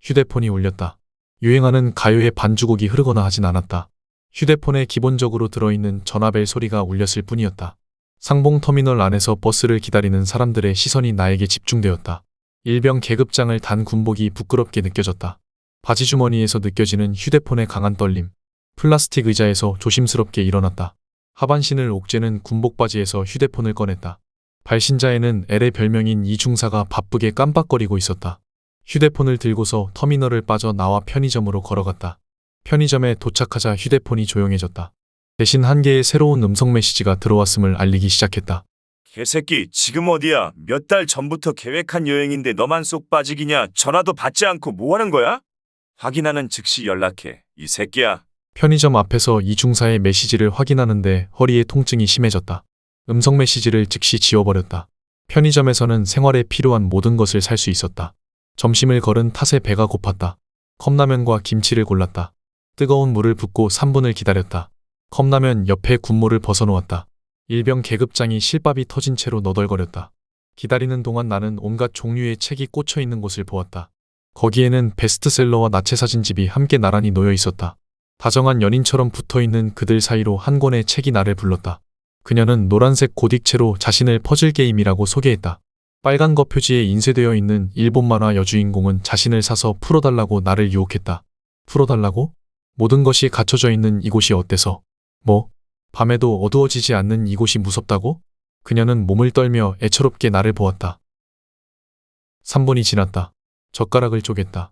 휴대폰이 울렸다. 유행하는 가요의 반주곡이 흐르거나 하진 않았다. 휴대폰에 기본적으로 들어있는 전화벨 소리가 울렸을 뿐이었다. 상봉터미널 안에서 버스를 기다리는 사람들의 시선이 나에게 집중되었다. 일병 계급장을 단 군복이 부끄럽게 느껴졌다. 바지 주머니에서 느껴지는 휴대폰의 강한 떨림. 플라스틱 의자에서 조심스럽게 일어났다. 하반신을 옥죄는 군복 바지에서 휴대폰을 꺼냈다. 발신자에는 L의 별명인 이중사가 바쁘게 깜빡거리고 있었다. 휴대폰을 들고서 터미널을 빠져 나와 편의점으로 걸어갔다. 편의점에 도착하자 휴대폰이 조용해졌다. 대신 한 개의 새로운 음성 메시지가 들어왔음을 알리기 시작했다. 개새끼, 지금 어디야? 몇 달 전부터 계획한 여행인데 너만 쏙 빠지기냐? 전화도 받지 않고 뭐 하는 거야? 확인하는 즉시 연락해. 이 새끼야. 편의점 앞에서 이중사의 메시지를 확인하는데 허리에 통증이 심해졌다. 음성 메시지를 즉시 지워버렸다. 편의점에서는 생활에 필요한 모든 것을 살 수 있었다. 점심을 걸은 탓에 배가 고팠다. 컵라면과 김치를 골랐다. 뜨거운 물을 붓고 3분을 기다렸다. 컵라면 옆에 군무를 벗어놓았다. 일병 계급장이 실밥이 터진 채로 너덜거렸다. 기다리는 동안 나는 온갖 종류의 책이 꽂혀 있는 곳을 보았다. 거기에는 베스트셀러와 나체 사진집이 함께 나란히 놓여 있었다. 다정한 연인처럼 붙어있는 그들 사이로 한 권의 책이 나를 불렀다. 그녀는 노란색 고딕체로 자신을 퍼즐 게임이라고 소개했다. 빨간 거 표지에 인쇄되어 있는 일본 만화 여주인공은 자신을 사서 풀어달라고 나를 유혹했다. 풀어달라고? 모든 것이 갖춰져 있는 이곳이 어때서? 뭐? 밤에도 어두워지지 않는 이곳이 무섭다고? 그녀는 몸을 떨며 애처롭게 나를 보았다. 3분이 지났다. 젓가락을 쪼갰다.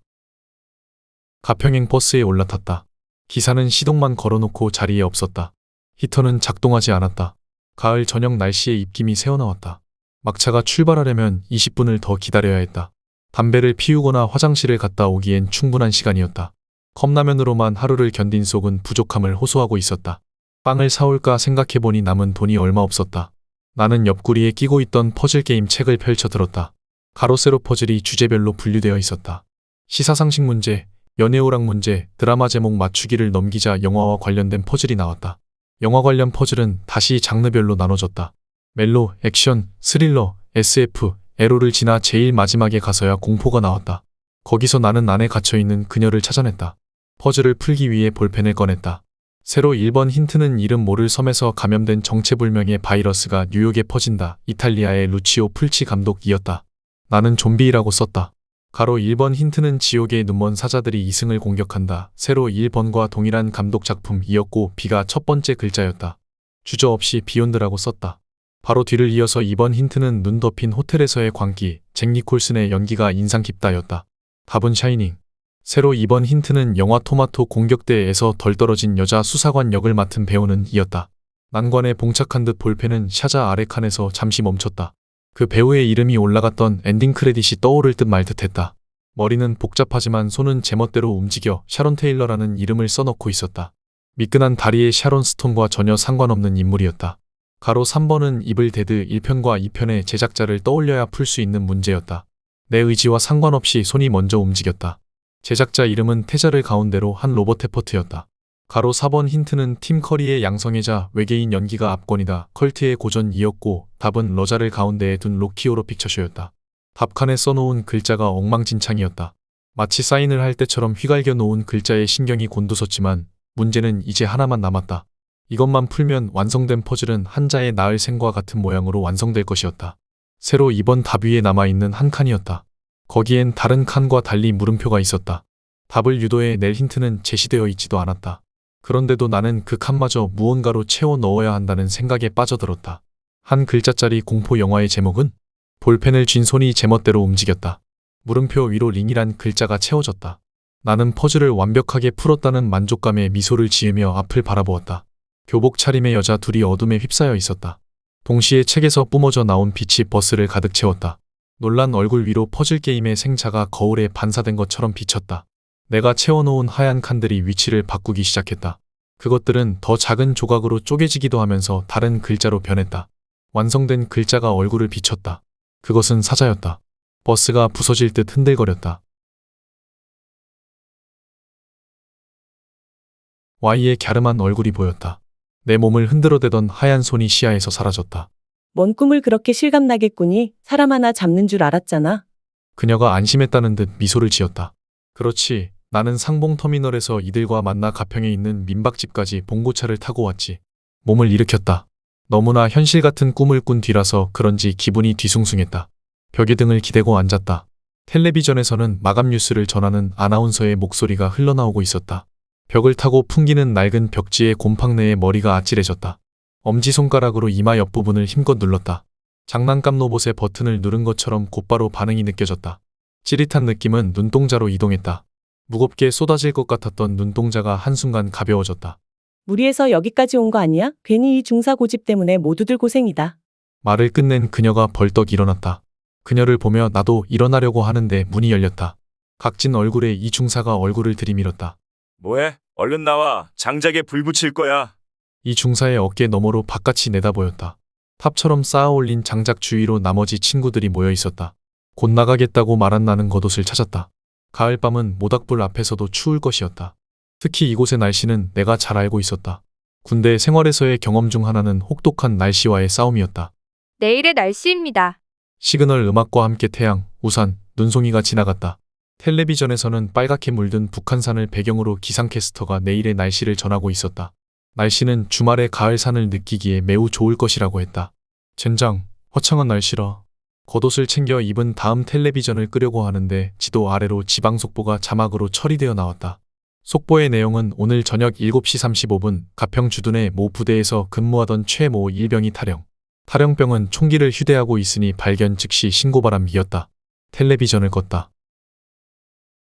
가평행 버스에 올라탔다. 기사는 시동만 걸어놓고 자리에 없었다. 히터는 작동하지 않았다. 가을 저녁 날씨에 입김이 새어나왔다. 막차가 출발하려면 20분을 더 기다려야 했다. 담배를 피우거나 화장실을 갔다 오기엔 충분한 시간이었다. 컵라면으로만 하루를 견딘 속은 부족함을 호소하고 있었다. 빵을 사올까 생각해보니 남은 돈이 얼마 없었다. 나는 옆구리에 끼고 있던 퍼즐 게임 책을 펼쳐 들었다. 가로 세로 퍼즐이 주제별로 분류되어 있었다. 시사상식 문제, 연애오락 문제, 드라마 제목 맞추기를 넘기자 영화와 관련된 퍼즐이 나왔다. 영화 관련 퍼즐은 다시 장르별로 나눠졌다. 멜로, 액션, 스릴러, SF, 에로를 지나 제일 마지막에 가서야 공포가 나왔다. 거기서 나는 안에 갇혀있는 그녀를 찾아냈다. 퍼즐을 풀기 위해 볼펜을 꺼냈다. 새로 1번 힌트는 이름 모를 섬에서 감염된 정체불명의 바이러스가 뉴욕에 퍼진다. 이탈리아의 루치오 풀치 감독이었다. 나는 좀비라고 썼다. 가로 1번 힌트는 지옥의 눈먼 사자들이 이승을 공격한다. 세로 1번과 동일한 감독 작품이었고 B가 첫 번째 글자였다. 주저없이 비욘드라고 썼다. 바로 뒤를 이어서 2번 힌트는 눈 덮인 호텔에서의 광기, 잭 니콜슨의 연기가 인상 깊다였다. 답은 샤이닝. 세로 2번 힌트는 영화 토마토 공격대에서 덜 떨어진 여자 수사관 역을 맡은 배우는 이었다. 난관에 봉착한 듯 볼펜은 샤자 아래 칸에서 잠시 멈췄다. 그 배우의 이름이 올라갔던 엔딩 크레딧이 떠오를 듯 말 듯 했다. 머리는 복잡하지만 손은 제멋대로 움직여 샤론 테일러라는 이름을 써넣고 있었다. 미끈한 다리의 샤론 스톤과 전혀 상관없는 인물이었다. 가로 3번은 이블 데드 1편과 2편의 제작자를 떠올려야 풀 수 있는 문제였다. 내 의지와 상관없이 손이 먼저 움직였다. 제작자 이름은 태자를 가운데로 한 로버트 헤퍼트였다. 가로 4번 힌트는 팀 커리의 양성애자 외계인 연기가 압권이다. 컬트의 고전이었고 답은 러자를 가운데에 둔 로키 호러 픽처쇼였다. 답칸에 써놓은 글자가 엉망진창이었다. 마치 사인을 할 때처럼 휘갈겨 놓은 글자에 신경이 곤두섰지만 문제는 이제 하나만 남았다. 이것만 풀면 완성된 퍼즐은 한자의 나을 생과 같은 모양으로 완성될 것이었다. 새로 2번 답 위에 남아있는 한 칸이었다. 거기엔 다른 칸과 달리 물음표가 있었다. 답을 유도해 낼 힌트는 제시되어 있지도 않았다. 그런데도 나는 그 칸마저 무언가로 채워 넣어야 한다는 생각에 빠져들었다. 한 글자짜리 공포 영화의 제목은? 볼펜을 쥔 손이 제멋대로 움직였다. 물음표 위로 링이란 글자가 채워졌다. 나는 퍼즐을 완벽하게 풀었다는 만족감에 미소를 지으며 앞을 바라보았다. 교복 차림의 여자 둘이 어둠에 휩싸여 있었다. 동시에 책에서 뿜어져 나온 빛이 버스를 가득 채웠다. 놀란 얼굴 위로 퍼즐 게임의 생자가 거울에 반사된 것처럼 비쳤다. 내가 채워놓은 하얀 칸들이 위치를 바꾸기 시작했다. 그것들은 더 작은 조각으로 쪼개지기도 하면서 다른 글자로 변했다. 완성된 글자가 얼굴을 비췄다. 그것은 사자였다. 버스가 부서질 듯 흔들거렸다. Y의 갸름한 얼굴이 보였다. 내 몸을 흔들어대던 하얀 손이 시야에서 사라졌다. 뭔 꿈을 그렇게 실감나게 꾸니? 사람 하나 잡는 줄 알았잖아. 그녀가 안심했다는 듯 미소를 지었다. 그렇지. 나는 상봉터미널에서 이들과 만나 가평에 있는 민박집까지 봉고차를 타고 왔지. 몸을 일으켰다. 너무나 현실 같은 꿈을 꾼 뒤라서 그런지 기분이 뒤숭숭했다. 벽에 등을 기대고 앉았다. 텔레비전에서는 마감 뉴스를 전하는 아나운서의 목소리가 흘러나오고 있었다. 벽을 타고 풍기는 낡은 벽지에 곰팡 내에 머리가 아찔해졌다. 엄지손가락으로 이마 옆부분을 힘껏 눌렀다. 장난감 로봇의 버튼을 누른 것처럼 곧바로 반응이 느껴졌다. 찌릿한 느낌은 눈동자로 이동했다. 무겁게 쏟아질 것 같았던 눈동자가 한순간 가벼워졌다. 무리해서 여기까지 온 거 아니야? 괜히 이 중사 고집 때문에 모두들 고생이다. 말을 끝낸 그녀가 벌떡 일어났다. 그녀를 보며 나도 일어나려고 하는데 문이 열렸다. 각진 얼굴에 이 중사가 얼굴을 들이밀었다. 뭐해? 얼른 나와. 장작에 불 붙일 거야. 이 중사의 어깨 너머로 바깥이 내다보였다. 탑처럼 쌓아올린 장작 주위로 나머지 친구들이 모여 있었다. 곧 나가겠다고 말한 나는 겉옷을 찾았다. 가을밤은 모닥불 앞에서도 추울 것이었다. 특히 이곳의 날씨는 내가 잘 알고 있었다. 군대 생활에서의 경험 중 하나는 혹독한 날씨와의 싸움이었다. 내일의 날씨입니다. 시그널 음악과 함께 태양, 우산, 눈송이가 지나갔다. 텔레비전에서는 빨갛게 물든 북한산을 배경으로 기상캐스터가 내일의 날씨를 전하고 있었다. 날씨는 주말에 가을산을 느끼기에 매우 좋을 것이라고 했다. 젠장, 화창한 날씨라. 겉옷을 챙겨 입은 다음 텔레비전을 끄려고 하는데 지도 아래로 지방 속보가 자막으로 처리되어 나왔다. 속보의 내용은 오늘 저녁 7시 35분 가평 주둔의 모 부대에서 근무하던 최모 일병이 탈영. 탈영병은 총기를 휴대하고 있으니 발견 즉시 신고바람이었다. 텔레비전을 껐다.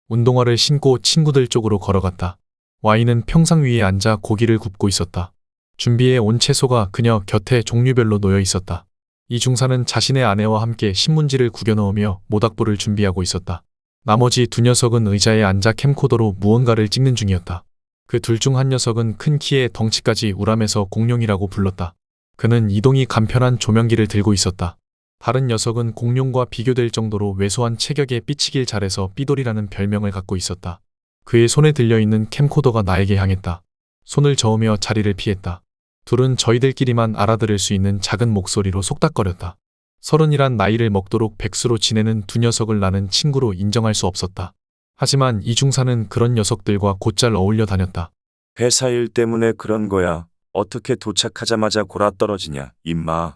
운동화를 신고 친구들 쪽으로 걸어갔다. Y는 평상 위에 앉아 고기를 굽고 있었다. 준비해 온 채소가 그녀 곁에 종류별로 놓여 있었다. 이 중사는 자신의 아내와 함께 신문지를 구겨 넣으며 모닥불을 준비하고 있었다. 나머지 두 녀석은 의자에 앉아 캠코더로 무언가를 찍는 중이었다. 그 둘 중 한 녀석은 큰 키에 덩치까지 우람해서 공룡이라고 불렀다. 그는 이동이 간편한 조명기를 들고 있었다. 다른 녀석은 공룡과 비교될 정도로 왜소한 체격에 삐치길 잘해서 삐돌이라는 별명을 갖고 있었다. 그의 손에 들려있는 캠코더가 나에게 향했다. 손을 저으며 자리를 피했다. 둘은 저희들끼리만 알아들을 수 있는 작은 목소리로 속닥거렸다. 30이란 나이를 먹도록 백수로 지내는 두 녀석을 나는 친구로 인정할 수 없었다. 하지만 이 중사는 그런 녀석들과 곧잘 어울려 다녔다. 회사 일 때문에 그런 거야. 어떻게 도착하자마자 골아 떨어지냐, 임마.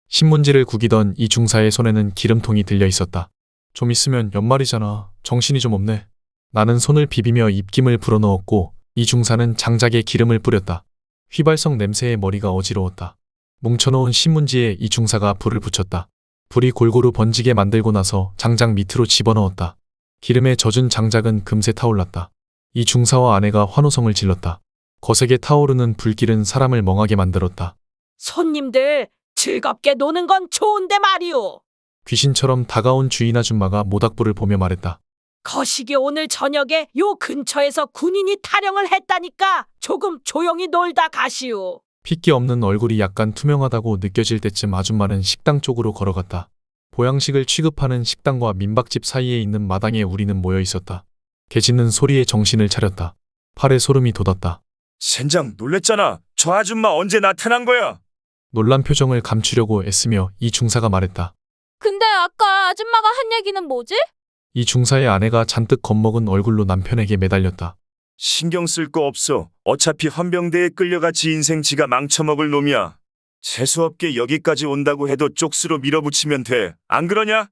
신문지를 구기던 이 중사의 손에는 기름통이 들려 있었다. 좀 있으면 연말이잖아. 정신이 좀 없네. 나는 손을 비비며 입김을 불어넣었고 이 중사는 장작에 기름을 뿌렸다. 휘발성 냄새에 머리가 어지러웠다. 뭉쳐놓은 신문지에 이 중사가 불을 붙였다. 불이 골고루 번지게 만들고 나서 장작 밑으로 집어넣었다. 기름에 젖은 장작은 금세 타올랐다. 이 중사와 아내가 환호성을 질렀다. 거세게 타오르는 불길은 사람을 멍하게 만들었다. 손님들 즐겁게 노는 건 좋은데 말이오. 귀신처럼 다가온 주인 아줌마가 모닥불을 보며 말했다. 거시기 오늘 저녁에 요 근처에서 군인이 탈영을 했다니까 조금 조용히 놀다 가시오. 핏기 없는 얼굴이 약간 투명하다고 느껴질 때쯤 아줌마는 식당 쪽으로 걸어갔다. 보양식을 취급하는 식당과 민박집 사이에 있는 마당에 우리는 모여 있었다. 개 짖는 소리에 정신을 차렸다. 팔에 소름이 돋았다. 젠장 놀랬잖아. 저 아줌마 언제 나타난 거야? 놀란 표정을 감추려고 애쓰며 이 중사가 말했다. 근데 아까 아줌마가 한 얘기는 뭐지? 이 중사의 아내가 잔뜩 겁먹은 얼굴로 남편에게 매달렸다. 신경 쓸 거 없어. 어차피 헌병대에 끌려가 지 인생 지가 망쳐먹을 놈이야. 재수없게 여기까지 온다고 해도 쪽수로 밀어붙이면 돼. 안 그러냐?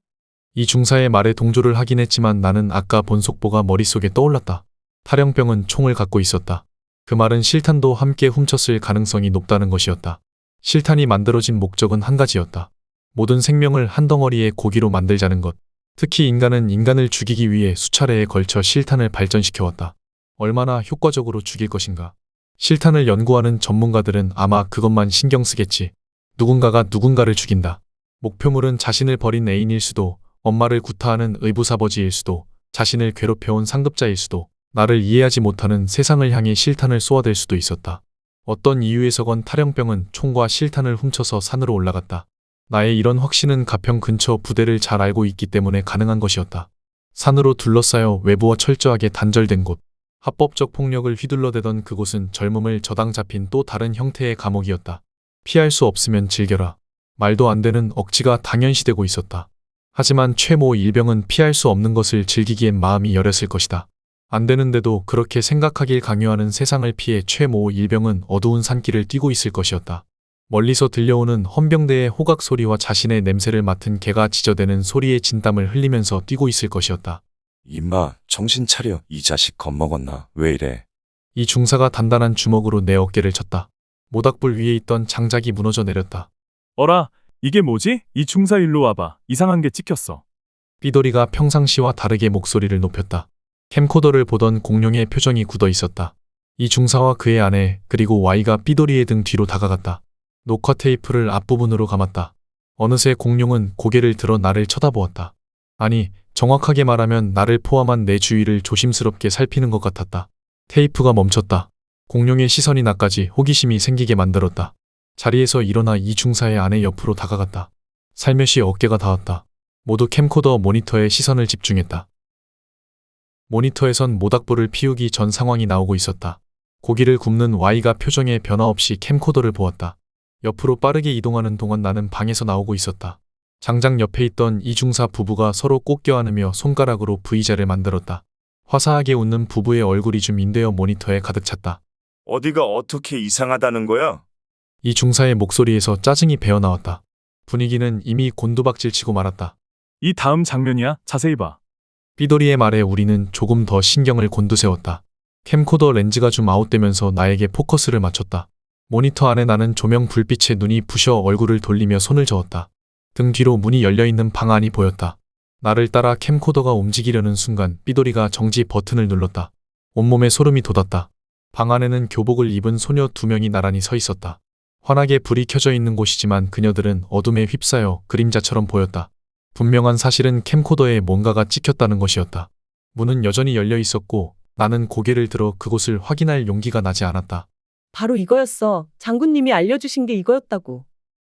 이 중사의 말에 동조를 하긴 했지만 나는 아까 본 속보가 머릿속에 떠올랐다. 탈영병은 총을 갖고 있었다. 그 말은 실탄도 함께 훔쳤을 가능성이 높다는 것이었다. 실탄이 만들어진 목적은 한 가지였다. 모든 생명을 한 덩어리의 고기로 만들자는 것. 특히 인간은 인간을 죽이기 위해 수차례에 걸쳐 실탄을 발전시켜왔다. 얼마나 효과적으로 죽일 것인가. 실탄을 연구하는 전문가들은 아마 그것만 신경 쓰겠지. 누군가가 누군가를 죽인다. 목표물은 자신을 버린 애인일 수도, 엄마를 구타하는 의붓아버지일 수도, 자신을 괴롭혀온 상급자일 수도, 나를 이해하지 못하는 세상을 향해 실탄을 쏘아댈 수도 있었다. 어떤 이유에서건 탈영병은 총과 실탄을 훔쳐서 산으로 올라갔다. 나의 이런 확신은 가평 근처 부대를 잘 알고 있기 때문에 가능한 것이었다. 산으로 둘러싸여 외부와 철저하게 단절된 곳. 합법적 폭력을 휘둘러대던 그곳은 젊음을 저당 잡힌 또 다른 형태의 감옥이었다. 피할 수 없으면 즐겨라. 말도 안 되는 억지가 당연시되고 있었다. 하지만 최모 일병은 피할 수 없는 것을 즐기기엔 마음이 여렸을 것이다. 안 되는데도 그렇게 생각하길 강요하는 세상을 피해 최모 일병은 어두운 산길을 뛰고 있을 것이었다. 멀리서 들려오는 헌병대의 호각 소리와 자신의 냄새를 맡은 개가 짖어대는 소리에 진땀을 흘리면서 뛰고 있을 것이었다. 임마, 정신 차려. 이 자식 겁먹었나? 왜 이래? 이 중사가 단단한 주먹으로 내 어깨를 쳤다. 모닥불 위에 있던 장작이 무너져 내렸다. 어라, 이게 뭐지? 이 중사 일로 와봐. 이상한 게 찍혔어. 삐돌이가 평상시와 다르게 목소리를 높였다. 캠코더를 보던 공룡의 표정이 굳어 있었다. 이 중사와 그의 아내 그리고 Y가 삐돌이의 등 뒤로 다가갔다. 녹화 테이프를 앞부분으로 감았다. 어느새 공룡은 고개를 들어 나를 쳐다보았다. 아니, 정확하게 말하면 나를 포함한 내 주위를 조심스럽게 살피는 것 같았다. 테이프가 멈췄다. 공룡의 시선이 나까지 호기심이 생기게 만들었다. 자리에서 일어나 이 중사의 아내 옆으로 다가갔다. 살며시 어깨가 닿았다. 모두 캠코더 모니터에 시선을 집중했다. 모니터에선 모닥불을 피우기 전 상황이 나오고 있었다. 고기를 굽는 Y가 표정에 변화 없이 캠코더를 보았다. 옆으로 빠르게 이동하는 동안 나는 방에서 나오고 있었다. 장작 옆에 있던 이 중사 부부가 서로 꼭 껴안으며 손가락으로 V자를 만들었다. 화사하게 웃는 부부의 얼굴이 줌인되어 모니터에 가득 찼다. 어디가 어떻게 이상하다는 거야? 이 중사의 목소리에서 짜증이 배어나왔다. 분위기는 이미 곤두박질치고 말았다. 이 다음 장면이야. 자세히 봐. 삐돌이의 말에 우리는 조금 더 신경을 곤두세웠다. 캠코더 렌즈가 줌 아웃되면서 나에게 포커스를 맞췄다. 모니터 안에 나는 조명 불빛에 눈이 부셔 얼굴을 돌리며 손을 저었다. 등 뒤로 문이 열려있는 방 안이 보였다. 나를 따라 캠코더가 움직이려는 순간 삐돌이가 정지 버튼을 눌렀다. 온몸에 소름이 돋았다. 방 안에는 교복을 입은 소녀 2명이 나란히 서 있었다. 환하게 불이 켜져 있는 곳이지만 그녀들은 어둠에 휩싸여 그림자처럼 보였다. 분명한 사실은 캠코더에 뭔가가 찍혔다는 것이었다. 문은 여전히 열려 있었고 나는 고개를 들어 그곳을 확인할 용기가 나지 않았다. 바로 이거였어. 장군님이 알려주신 게 이거였다고.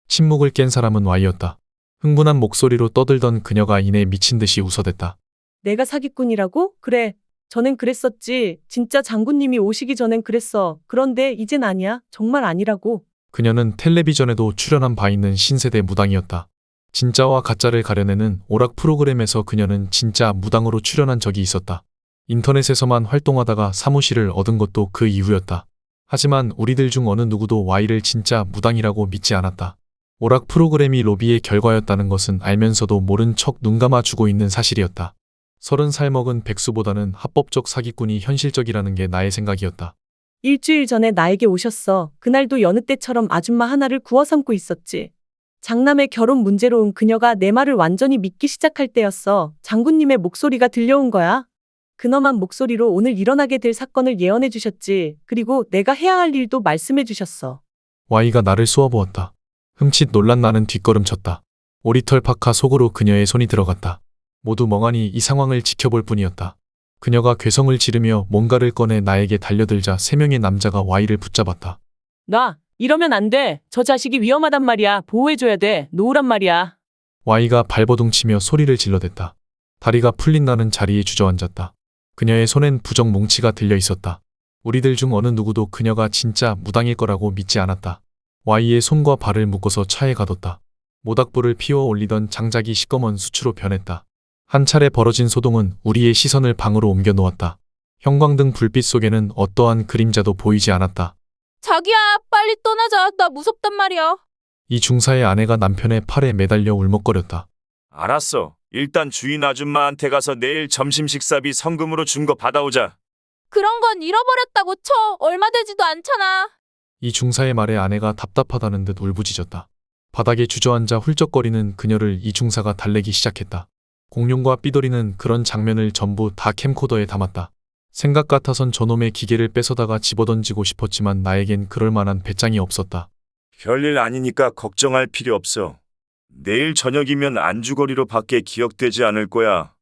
침묵을 깬 사람은 Y였다. 흥분한 목소리로 떠들던 그녀가 이내 미친 듯이 웃어댔다. 내가 사기꾼이라고? 그래. 전엔 그랬었지. 진짜 장군님이 오시기 전엔 그랬어. 그런데 이젠 아니야. 정말 아니라고. 그녀는 텔레비전에도 출연한 바 있는 신세대 무당이었다. 진짜와 가짜를 가려내는 오락 프로그램에서 그녀는 진짜 무당으로 출연한 적이 있었다. 인터넷에서만 활동하다가 사무실을 얻은 것도 그 이후였다. 하지만 우리들 중 어느 누구도 Y를 진짜 무당이라고 믿지 않았다. 오락 프로그램이 로비의 결과였다는 것은 알면서도 모른 척 눈 감아주고 있는 사실이었다. 30살 먹은 백수보다는 합법적 사기꾼이 현실적이라는 게 나의 생각이었다. 일주일 전에 나에게 오셨어. 그날도 여느 때처럼 아줌마 하나를 구워 삼고 있었지. 장남의 결혼 문제로 온 그녀가 내 말을 완전히 믿기 시작할 때였어. 장군님의 목소리가 들려온 거야. 근엄한 목소리로 오늘 일어나게 될 사건을 예언해 주셨지. 그리고 내가 해야 할 일도 말씀해 주셨어. Y가 나를 쏘아보았다. 흠칫 놀란 나는 뒷걸음쳤다. 오리털 파카 속으로 그녀의 손이 들어갔다. 모두 멍하니 이 상황을 지켜볼 뿐이었다. 그녀가 괴성을 지르며 뭔가를 꺼내 나에게 달려들자 3명의 남자가 Y를 붙잡았다. 나 이러면 안 돼. 저 자식이 위험하단 말이야. 보호해줘야 돼. 놓으란 말이야. Y가 발버둥치며 소리를 질러댔다. 다리가 풀린 나는 자리에 주저앉았다. 그녀의 손엔 부적 뭉치가 들려 있었다. 우리들 중 어느 누구도 그녀가 진짜 무당일 거라고 믿지 않았다. Y의 손과 발을 묶어서 차에 가뒀다. 모닥불을 피워 올리던 장작이 시꺼먼 수추로 변했다. 한 차례 벌어진 소동은 우리의 시선을 방으로 옮겨 놓았다. 형광등 불빛 속에는 어떠한 그림자도 보이지 않았다. 자기야, 빨리 떠나자. 나 무섭단 말이야. 이 중사의 아내가 남편의 팔에 매달려 울먹거렸다. 알았어. 일단 주인 아줌마한테 가서 내일 점심 식사비 성금으로 준 거 받아오자. 그런 건 잃어버렸다고 쳐. 얼마 되지도 않잖아. 이 중사의 말에 아내가 답답하다는 듯 울부짖었다. 바닥에 주저앉아 훌쩍거리는 그녀를 이 중사가 달래기 시작했다. 공룡과 삐돌이는 그런 장면을 전부 다 캠코더에 담았다. 생각 같아선 저놈의 기계를 뺏어다가 집어던지고 싶었지만 나에겐 그럴 만한 배짱이 없었다. 별일 아니니까 걱정할 필요 없어. 내일 저녁이면 안주거리로 밖에 기억되지 않을 거야.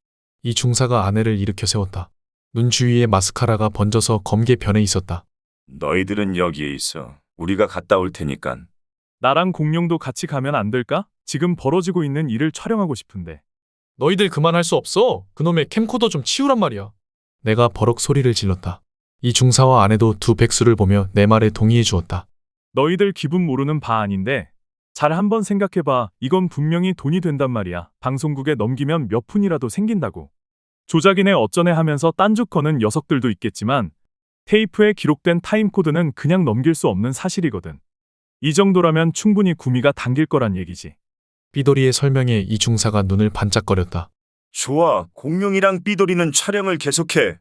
이 중사가 아내를 일으켜 세웠다. 눈 주위에 마스카라가 번져서 검게 변해 있었다. 너희들은 여기에 있어. 우리가 갔다 올 테니깐. 나랑 공룡도 같이 가면 안 될까? 지금 벌어지고 있는 일을 촬영하고 싶은데. 너희들 그만할 수 없어. 그놈의 캠코더 좀 치우란 말이야. 내가 버럭 소리를 질렀다. 이 중사와 아내도 두 백수를 보며 내 말에 동의해 주었다. 너희들 기분 모르는 바 아닌데 잘 한번 생각해봐. 이건 분명히 돈이 된단 말이야. 방송국에 넘기면 몇 푼이라도 생긴다고. 조작이네 어쩌네 하면서 딴죽 거는 녀석들도 있겠지만 테이프에 기록된 타임코드는 그냥 넘길 수 없는 사실이거든. 이 정도라면 충분히 구미가 당길 거란 얘기지. 삐돌이의 설명에 이 중사가 눈을 반짝거렸다. 좋아, 공룡이랑 삐돌이는 촬영을 계속해.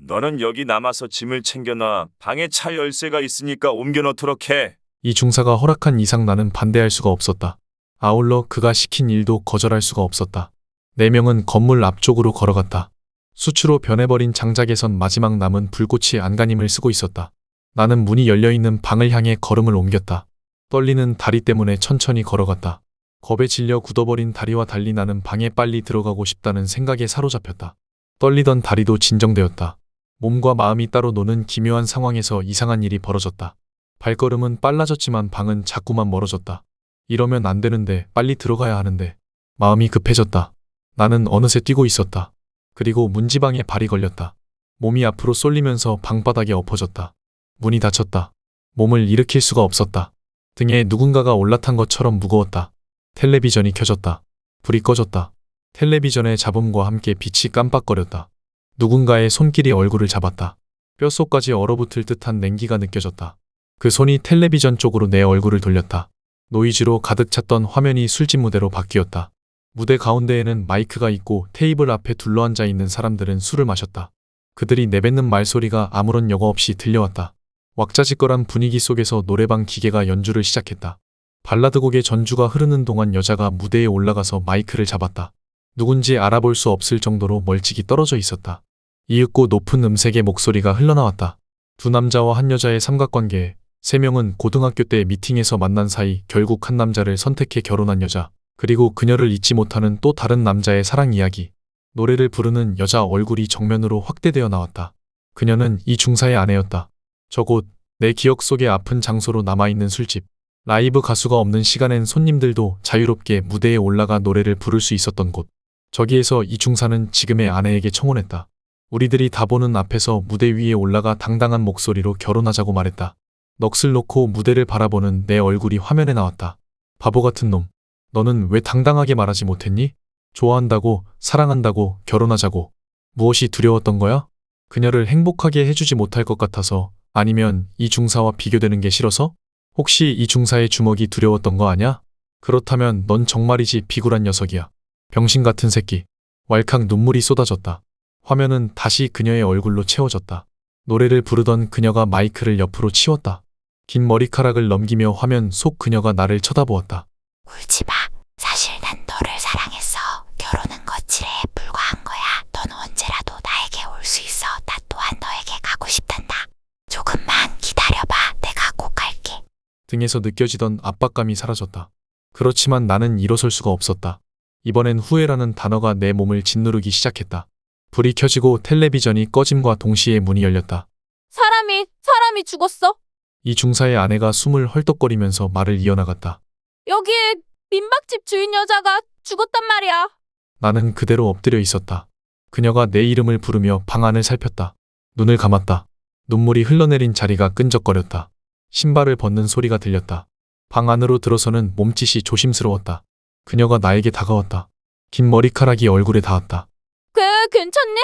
너는 여기 남아서 짐을 챙겨놔. 방에 차 열쇠가 있으니까 옮겨놓도록 해. 이 중사가 허락한 이상 나는 반대할 수가 없었다. 아울러 그가 시킨 일도 거절할 수가 없었다. 4명은 건물 앞쪽으로 걸어갔다. 수추로 변해버린 장작에선 마지막 남은 불꽃이 안간힘을 쓰고 있었다. 나는 문이 열려있는 방을 향해 걸음을 옮겼다. 떨리는 다리 때문에 천천히 걸어갔다. 겁에 질려 굳어버린 다리와 달리 나는 방에 빨리 들어가고 싶다는 생각에 사로잡혔다. 떨리던 다리도 진정되었다. 몸과 마음이 따로 노는 기묘한 상황에서 이상한 일이 벌어졌다. 발걸음은 빨라졌지만 방은 자꾸만 멀어졌다. 이러면 안 되는데, 빨리 들어가야 하는데. 마음이 급해졌다. 나는 어느새 뛰고 있었다. 그리고 문지방에 발이 걸렸다. 몸이 앞으로 쏠리면서 방바닥에 엎어졌다. 문이 닫혔다. 몸을 일으킬 수가 없었다. 등에 누군가가 올라탄 것처럼 무거웠다. 텔레비전이 켜졌다. 불이 꺼졌다. 텔레비전의 잡음과 함께 빛이 깜빡거렸다. 누군가의 손길이 얼굴을 잡았다. 뼛속까지 얼어붙을 듯한 냉기가 느껴졌다. 그 손이 텔레비전 쪽으로 내 얼굴을 돌렸다. 노이즈로 가득 찼던 화면이 술집 무대로 바뀌었다. 무대 가운데에는 마이크가 있고 테이블 앞에 둘러앉아 있는 사람들은 술을 마셨다. 그들이 내뱉는 말소리가 아무런 여과 없이 들려왔다. 왁자지껄한 분위기 속에서 노래방 기계가 연주를 시작했다. 발라드 곡의 전주가 흐르는 동안 여자가 무대에 올라가서 마이크를 잡았다. 누군지 알아볼 수 없을 정도로 멀찍이 떨어져 있었다. 이윽고 높은 음색의 목소리가 흘러나왔다. 두 남자와 한 여자의 삼각관계. 3명은 고등학교 때 미팅에서 만난 사이 결국 한 남자를 선택해 결혼한 여자. 그리고 그녀를 잊지 못하는 또 다른 남자의 사랑 이야기. 노래를 부르는 여자 얼굴이 정면으로 확대되어 나왔다. 그녀는 이 중사의 아내였다. 저곳, 내 기억 속의 아픈 장소로 남아있는 술집. 라이브 가수가 없는 시간엔 손님들도 자유롭게 무대에 올라가 노래를 부를 수 있었던 곳. 저기에서 이 중사는 지금의 아내에게 청혼했다. 우리들이 다 보는 앞에서 무대 위에 올라가 당당한 목소리로 결혼하자고 말했다. 넋을 놓고 무대를 바라보는 내 얼굴이 화면에 나왔다. 바보 같은 놈. 너는 왜 당당하게 말하지 못했니? 좋아한다고, 사랑한다고, 결혼하자고. 무엇이 두려웠던 거야? 그녀를 행복하게 해주지 못할 것 같아서, 아니면 이 중사와 비교되는 게 싫어서? 혹시 이 중사의 주먹이 두려웠던 거 아냐? 그렇다면 넌 정말이지 비굴한 녀석이야. 병신 같은 새끼. 왈칵 눈물이 쏟아졌다. 화면은 다시 그녀의 얼굴로 채워졌다. 노래를 부르던 그녀가 마이크를 옆으로 치웠다. 긴 머리카락을 넘기며 화면 속 그녀가 나를 쳐다보았다. 울지 마. 사실 난 너를 사랑했어. 결혼은 거칠에 불과한 거야. 넌 언제라도 나에게 올 수 있어. 나 또한 너에게 가고 싶단다. 조금만 기다려봐. 내가 꼭 갈게. 등에서 느껴지던 압박감이 사라졌다. 그렇지만 나는 일어설 수가 없었다. 이번엔 후회라는 단어가 내 몸을 짓누르기 시작했다. 불이 켜지고 텔레비전이 꺼짐과 동시에 문이 열렸다. 사람이 죽었어? 이 중사의 아내가 숨을 헐떡거리면서 말을 이어나갔다. 여기 민박집 주인 여자가 죽었단 말이야. 나는 그대로 엎드려 있었다. 그녀가 내 이름을 부르며 방 안을 살폈다. 눈을 감았다. 눈물이 흘러내린 자리가 끈적거렸다. 신발을 벗는 소리가 들렸다. 방 안으로 들어서는 몸짓이 조심스러웠다. 그녀가 나에게 다가왔다. 긴 머리카락이 얼굴에 닿았다. 괜찮니?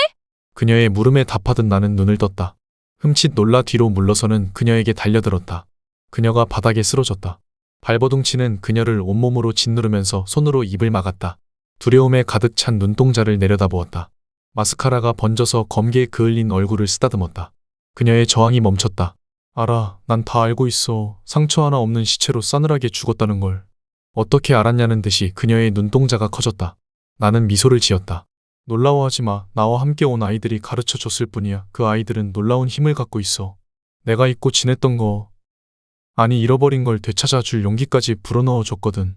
그녀의 물음에 답하듯 나는 눈을 떴다. 흠칫 놀라 뒤로 물러서는 그녀에게 달려들었다. 그녀가 바닥에 쓰러졌다. 발버둥치는 그녀를 온몸으로 짓누르면서 손으로 입을 막았다. 두려움에 가득 찬 눈동자를 내려다보았다. 마스카라가 번져서 검게 그을린 얼굴을 쓰다듬었다. 그녀의 저항이 멈췄다. 알아, 난 다 알고 있어. 상처 하나 없는 시체로 싸늘하게 죽었다는 걸. 어떻게 알았냐는 듯이 그녀의 눈동자가 커졌다. 나는 미소를 지었다. 놀라워하지 마. 나와 함께 온 아이들이 가르쳐 줬을 뿐이야. 그 아이들은 놀라운 힘을 갖고 있어. 내가 잊고 지냈던 거, 아니 잃어버린 걸 되찾아 줄 용기까지 불어넣어 줬거든.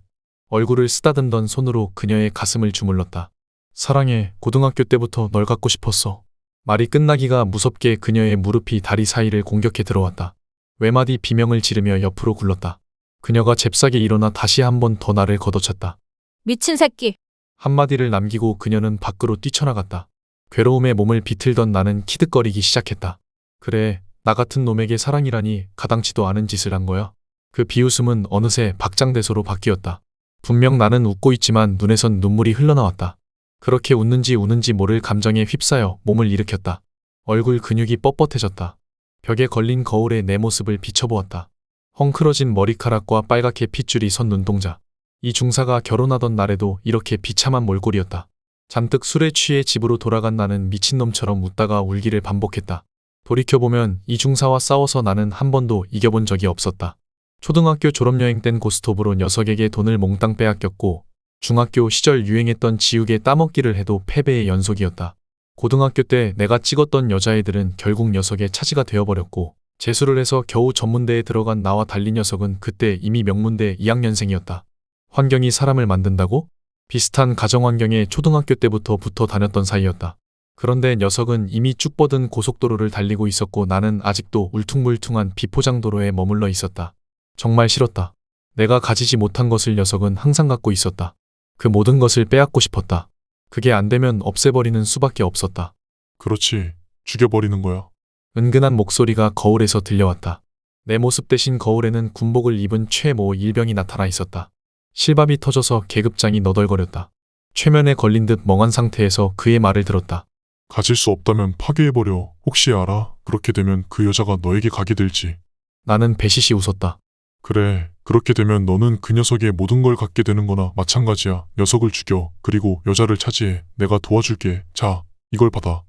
얼굴을 쓰다듬던 손으로 그녀의 가슴을 주물렀다. 사랑해. 고등학교 때부터 널 갖고 싶었어. 말이 끝나기가 무섭게 그녀의 무릎이 다리 사이를 공격해 들어왔다. 외마디 비명을 지르며 옆으로 굴렀다. 그녀가 잽싸게 일어나 다시 한 번 더 나를 걷어찼다. 미친 새끼. 한마디를 남기고 그녀는 밖으로 뛰쳐나갔다. 괴로움에 몸을 비틀던 나는 키득거리기 시작했다. 그래, 나 같은 놈에게 사랑이라니 가당치도 않은 짓을 한 거야. 그 비웃음은 어느새 박장대소로 바뀌었다. 분명 나는 웃고 있지만 눈에선 눈물이 흘러나왔다. 그렇게 웃는지 우는지 모를 감정에 휩싸여 몸을 일으켰다. 얼굴 근육이 뻣뻣해졌다. 벽에 걸린 거울에 내 모습을 비춰보았다. 헝클어진 머리카락과 빨갛게 핏줄이 선 눈동자. 이 중사가 결혼하던 날에도 이렇게 비참한 몰골이었다. 잔뜩 술에 취해 집으로 돌아간 나는 미친놈처럼 웃다가 울기를 반복했다. 돌이켜보면 이 중사와 싸워서 나는 한 번도 이겨본 적이 없었다. 초등학교 졸업여행 땐 고스톱으로 녀석에게 돈을 몽땅 빼앗겼고, 중학교 시절 유행했던 지우개 따먹기를 해도 패배의 연속이었다. 고등학교 때 내가 찍었던 여자애들은 결국 녀석의 차지가 되어버렸고, 재수를 해서 겨우 전문대에 들어간 나와 달리 녀석은 그때 이미 명문대 2학년생이었다. 환경이 사람을 만든다고? 비슷한 가정환경에 초등학교 때부터 붙어 다녔던 사이였다. 그런데 녀석은 이미 쭉 뻗은 고속도로를 달리고 있었고 나는 아직도 울퉁불퉁한 비포장도로에 머물러 있었다. 정말 싫었다. 내가 가지지 못한 것을 녀석은 항상 갖고 있었다. 그 모든 것을 빼앗고 싶었다. 그게 안 되면 없애버리는 수밖에 없었다. 그렇지. 죽여버리는 거야. 은근한 목소리가 거울에서 들려왔다. 내 모습 대신 거울에는 군복을 입은 최모 일병이 나타나 있었다. 실밥이 터져서 계급장이 너덜거렸다. 최면에 걸린 듯 멍한 상태에서 그의 말을 들었다. 가질 수 없다면 파괴해버려. 혹시 알아? 그렇게 되면 그 여자가 너에게 가게 될지. 나는 배시시 웃었다. 그래. 그렇게 되면 너는 그 녀석의 모든 걸 갖게 되는 거나 마찬가지야. 녀석을 죽여. 그리고 여자를 차지해. 내가 도와줄게. 자, 이걸 받아.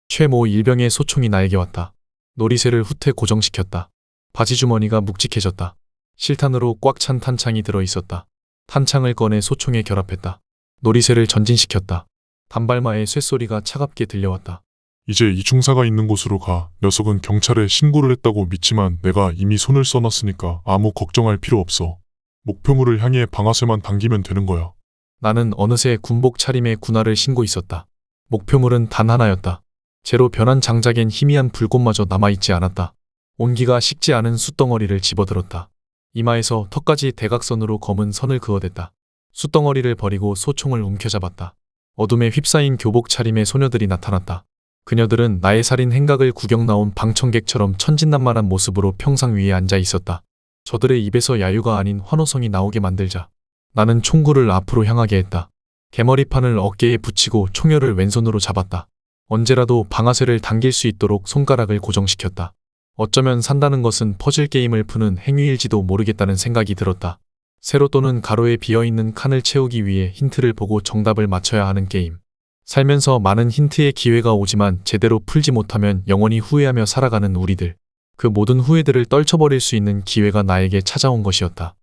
최모 일병의 소총이 나에게 왔다. 놀이쇠를 후퇴 고정시켰다. 바지 주머니가 묵직해졌다. 실탄으로 꽉 찬 탄창이 들어있었다. 탄창을 꺼내 소총에 결합했다. 놀이쇠를 전진시켰다. 단발마의 쇳소리가 차갑게 들려왔다. 이제 이 중사가 있는 곳으로 가. 녀석은 경찰에 신고를 했다고 믿지만 내가 이미 손을 써놨으니까 아무 걱정할 필요 없어. 목표물을 향해 방아쇠만 당기면 되는 거야. 나는 어느새 군복 차림에 군화를 신고 있었다. 목표물은 단 하나였다. 재로 변한 장작엔 희미한 불꽃마저 남아있지 않았다. 온기가 식지 않은 숯덩어리를 집어들었다. 이마에서 턱까지 대각선으로 검은 선을 그어댔다. 숯덩어리를 버리고 소총을 움켜잡았다. 어둠에 휩싸인 교복 차림의 소녀들이 나타났다. 그녀들은 나의 살인 행각을 구경 나온 방청객처럼 천진난만한 모습으로 평상 위에 앉아 있었다. 저들의 입에서 야유가 아닌 환호성이 나오게 만들자. 나는 총구를 앞으로 향하게 했다. 개머리판을 어깨에 붙이고 총열을 왼손으로 잡았다. 언제라도 방아쇠를 당길 수 있도록 손가락을 고정시켰다. 어쩌면 산다는 것은 퍼즐 게임을 푸는 행위일지도 모르겠다는 생각이 들었다. 세로 또는 가로에 비어있는 칸을 채우기 위해 힌트를 보고 정답을 맞춰야 하는 게임. 살면서 많은 힌트의 기회가 오지만 제대로 풀지 못하면 영원히 후회하며 살아가는 우리들. 그 모든 후회들을 떨쳐버릴 수 있는 기회가 나에게 찾아온 것이었다.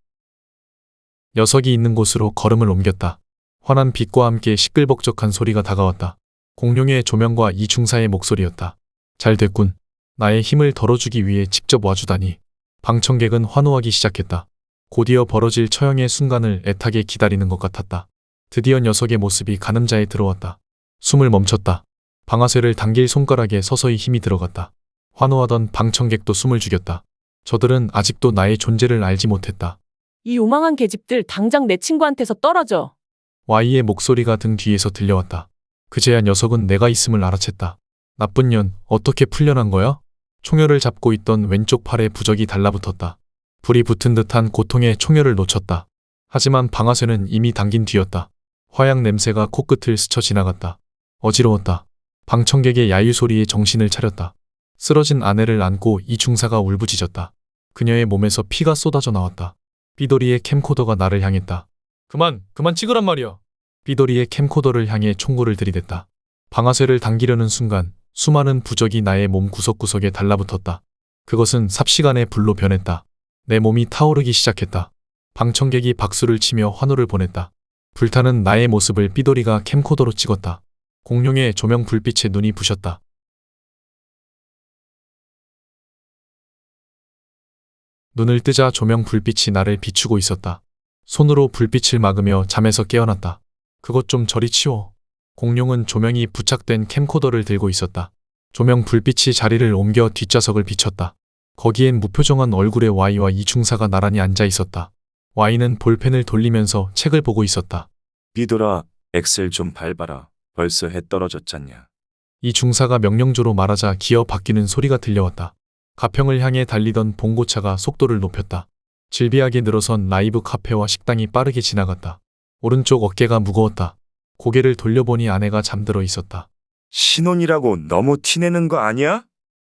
녀석이 있는 곳으로 걸음을 옮겼다. 환한 빛과 함께 시끌벅적한 소리가 다가왔다. 공룡의 조명과 이 중사의 목소리였다. 잘 됐군. 나의 힘을 덜어주기 위해 직접 와주다니. 방청객은 환호하기 시작했다. 곧이어 벌어질 처형의 순간을 애타게 기다리는 것 같았다. 드디어 녀석의 모습이 가늠자에 들어왔다. 숨을 멈췄다. 방아쇠를 당길 손가락에 서서히 힘이 들어갔다. 환호하던 방청객도 숨을 죽였다. 저들은 아직도 나의 존재를 알지 못했다. 이 요망한 계집들 당장 내 친구한테서 떨어져. Y의 목소리가 등 뒤에서 들려왔다. 그제야 녀석은 내가 있음을 알아챘다. 나쁜 년, 어떻게 풀려난 거야? 총열을 잡고 있던 왼쪽 팔에 부적이 달라붙었다. 불이 붙은 듯한 고통에 총열을 놓쳤다. 하지만 방아쇠는 이미 당긴 뒤였다. 화약 냄새가 코끝을 스쳐 지나갔다. 어지러웠다. 방청객의 야유 소리에 정신을 차렸다. 쓰러진 아내를 안고 이 중사가 울부짖었다. 그녀의 몸에서 피가 쏟아져 나왔다. 삐돌이의 캠코더가 나를 향했다. 그만 찍으란 말이야. 삐돌이의 캠코더를 향해 총구를 들이댔다. 방아쇠를 당기려는 순간 수많은 부적이 나의 몸 구석구석에 달라붙었다. 그것은 삽시간에 불로 변했다. 내 몸이 타오르기 시작했다. 방청객이 박수를 치며 환호를 보냈다. 불타는 나의 모습을 삐돌이가 캠코더로 찍었다. 공룡의 조명 불빛에 눈이 부셨다. 눈을 뜨자 조명 불빛이 나를 비추고 있었다. 손으로 불빛을 막으며 잠에서 깨어났다. 그것 좀 저리 치워. 공룡은 조명이 부착된 캠코더를 들고 있었다. 조명 불빛이 자리를 옮겨 뒷좌석을 비췄다. 거기엔 무표정한 얼굴의 Y와 이 중사가 나란히 앉아 있었다. Y는 볼펜을 돌리면서 책을 보고 있었다. 삐돌아, 엑셀 좀 밟아라. 벌써 해 떨어졌잖냐. 이 중사가 명령조로 말하자 기어 바뀌는 소리가 들려왔다. 가평을 향해 달리던 봉고차가 속도를 높였다. 질비하게 늘어선 라이브 카페와 식당이 빠르게 지나갔다. 오른쪽 어깨가 무거웠다. 고개를 돌려보니 아내가 잠들어 있었다. 신혼이라고 너무 티내는 거 아니야?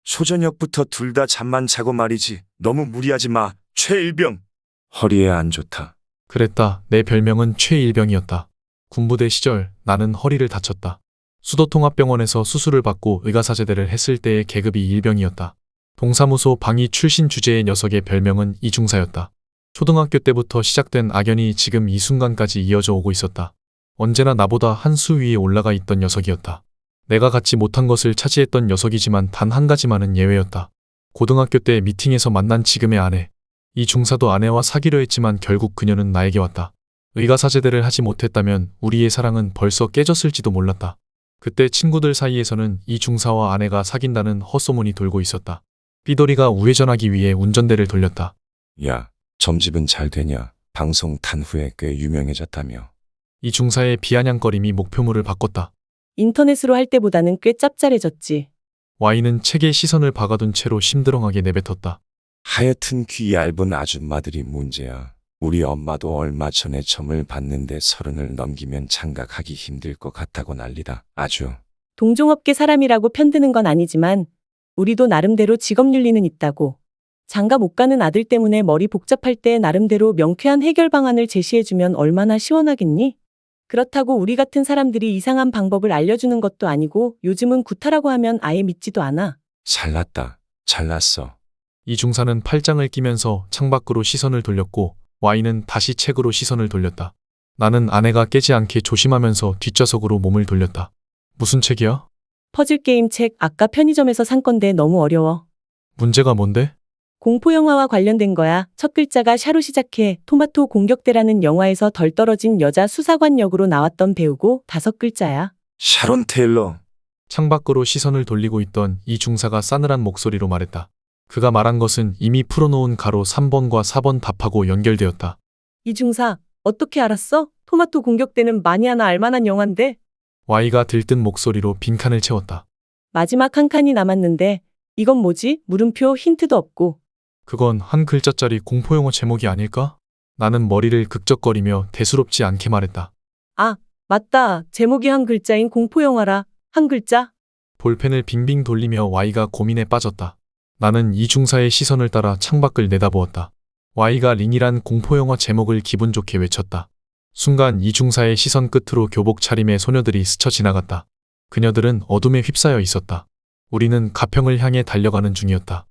초저녁부터 둘 다 잠만 자고 말이지. 너무 무리하지 마. 최일병. 허리에 안 좋다. 그랬다. 내 별명은 최일병이었다. 군부대 시절 나는 허리를 다쳤다. 수도통합병원에서 수술을 받고 의가사제대를 했을 때의 계급이 일병이었다. 동사무소 방위 출신 주제의 녀석의 별명은 이중사였다. 초등학교 때부터 시작된 악연이 지금 이 순간까지 이어져 오고 있었다. 언제나 나보다 한 수 위에 올라가 있던 녀석이었다. 내가 갖지 못한 것을 차지했던 녀석이지만 단 한 가지만은 예외였다. 고등학교 때 미팅에서 만난 지금의 아내. 이 중사도 아내와 사귀려 했지만 결국 그녀는 나에게 왔다. 의가사제대를 하지 못했다면 우리의 사랑은 벌써 깨졌을지도 몰랐다. 그때 친구들 사이에서는 이 중사와 아내가 사귄다는 헛소문이 돌고 있었다. 삐돌이가 우회전하기 위해 운전대를 돌렸다. 야, 점집은 잘 되냐? 방송 탄 후에 꽤 유명해졌다며. 이 중사의 비아냥거림이 목표물을 바꿨다. 인터넷으로 할 때보다는 꽤 짭짤해졌지. Y는 책에 시선을 박아둔 채로 심드렁하게 내뱉었다. 하여튼 귀 얇은 아줌마들이 문제야. 우리 엄마도 얼마 전에 점을 봤는데 30을 넘기면 장가가기 힘들 것 같다고 난리다. 아주. 동종업계 사람이라고 편드는 건 아니지만 우리도 나름대로 직업윤리는 있다고. 장가 못 가는 아들 때문에 머리 복잡할 때 나름대로 명쾌한 해결 방안을 제시해주면 얼마나 시원하겠니? 그렇다고 우리 같은 사람들이 이상한 방법을 알려주는 것도 아니고 요즘은 구타라고 하면 아예 믿지도 않아. 잘났다. 잘났어. 이 중사는 팔짱을 끼면서 창밖으로 시선을 돌렸고 Y는 다시 책으로 시선을 돌렸다. 나는 아내가 깨지 않게 조심하면서 뒷좌석으로 몸을 돌렸다. 무슨 책이야? 퍼즐 게임 책 아까 편의점에서 산 건데 너무 어려워. 문제가 뭔데? 공포영화와 관련된 거야. 첫 글자가 샤로 시작해 토마토 공격대라는 영화에서 덜 떨어진 여자 수사관 역으로 나왔던 배우고 5글자야. 샤론 테일러. 창밖으로 시선을 돌리고 있던 이 중사가 싸늘한 목소리로 말했다. 그가 말한 것은 이미 풀어놓은 가로 3번과 4번 답하고 연결되었다. 이중사, 어떻게 알았어? 토마토 공격대는 마니아나 알만한 영화인데. Y가 들뜬 목소리로 빈칸을 채웠다. 마지막 한 칸이 남았는데 이건 뭐지? 물음표 힌트도 없고. 그건 한 글자짜리 공포영화 제목이 아닐까? 나는 머리를 극적거리며 대수롭지 않게 말했다. 아, 맞다. 제목이 한 글자인 공포영화라. 한 글자? 볼펜을 빙빙 돌리며 Y가 고민에 빠졌다. 나는 이 중사의 시선을 따라 창밖을 내다보았다. Y가 링이란 공포영화 제목을 기분 좋게 외쳤다. 순간 이 중사의 시선 끝으로 교복 차림의 소녀들이 스쳐 지나갔다. 그녀들은 어둠에 휩싸여 있었다. 우리는 가평을 향해 달려가는 중이었다.